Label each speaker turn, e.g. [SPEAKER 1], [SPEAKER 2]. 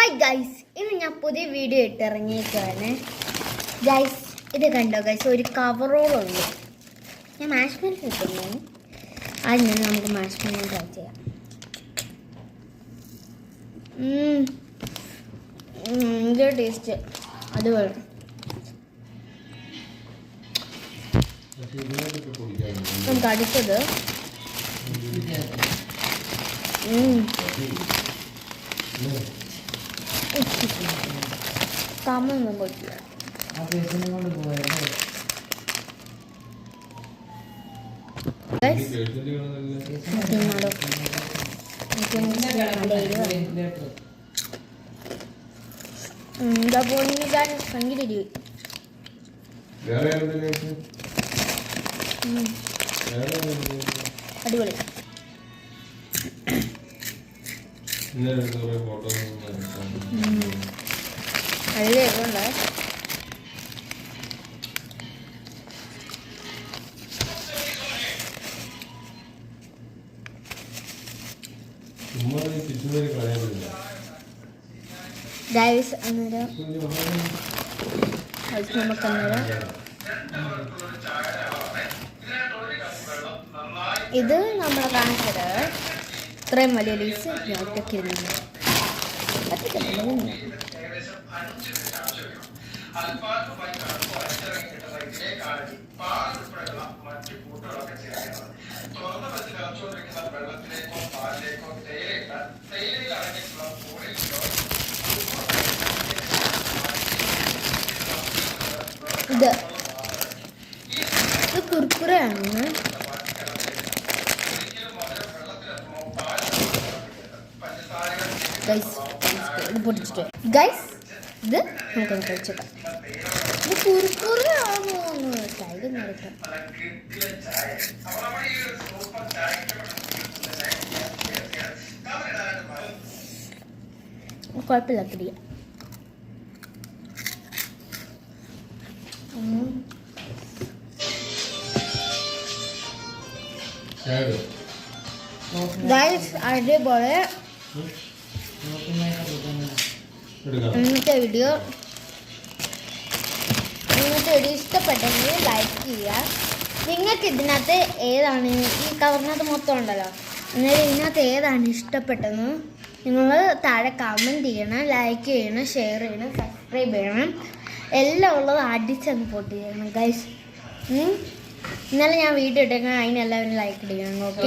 [SPEAKER 1] Hi guys, ഇന്ന് ഞാൻ പുതിയ വീഡിയോ ഇട്ടിറങ്ങിയേക്കാണ്. ഗൈസ് ഇത് കണ്ടോ ഗൈസ്, ഒരു കവറോളുണ്ട്. ഞാൻ മാഷ്മെല്ലോ ഇട്ടുന്നു. ആദ്യം നമുക്ക് മാഷ്മെല്ലോ ട്രൈ ചെയ്യാം. ഇതിൻ്റെ ടേസ്റ്റ് അത് വേണം. നമുക്ക് അടുത്തത് കമ്മൊന്നും പറ്റില്ല. ഭയങ്കര അടിപൊളി. അതിലേക്കുണ്ട് ഗൈസ്. അന്നേരം നമുക്ക് ഇത് നമ്മളെ കാണിച്ചത് ഇത്രയും വലിയ ലീസ് ഞാനൊക്കെ ഇരുന്നു. ഇത് കുർക്കുറയാണ്. ഇത് പൊടിച്ചിട്ട് ഗൈസ് ഇത് നമുക്കൊന്ന് കഴിച്ചേക്കാം. ഇത് കുറുക്കുറയാണോ സ്റ്റൈൽ നടക്കാം. കുഴപ്പമില്ല, പിടിക്കാം. ഗൈസ് അതേപോലെ ഇന്നത്തെ വീഡിയോ ഇഷ്ടപ്പെട്ടെങ്കിൽ ലൈക്ക് ചെയ്യുക. നിങ്ങൾക്ക് ഇതിനകത്ത് ഏതാണ്, ഈ കവറിനകത്ത് മൊത്തം ഉണ്ടല്ലോ, എന്നാലും ഇതിനകത്ത് ഏതാണ് ഇഷ്ടപ്പെട്ടതെന്ന് നിങ്ങൾ താഴെ കമൻറ്റ് ചെയ്യണം, ലൈക്ക് ചെയ്യണം, ഷെയർ ചെയ്യണം, സബ്സ്ക്രൈബ് ചെയ്യണം. എല്ലാം ഉള്ളത് അടിച്ചങ്ങ് പൊട്ടി ചെയ്യണം ഗൈസ്. ഇന്നലെ ഞാൻ വീഡിയോ ഇട്ടേക്കാൻ അതിനെല്ലാവരും ലൈക്ക് ചെയ്യണം. ഓക്കെ.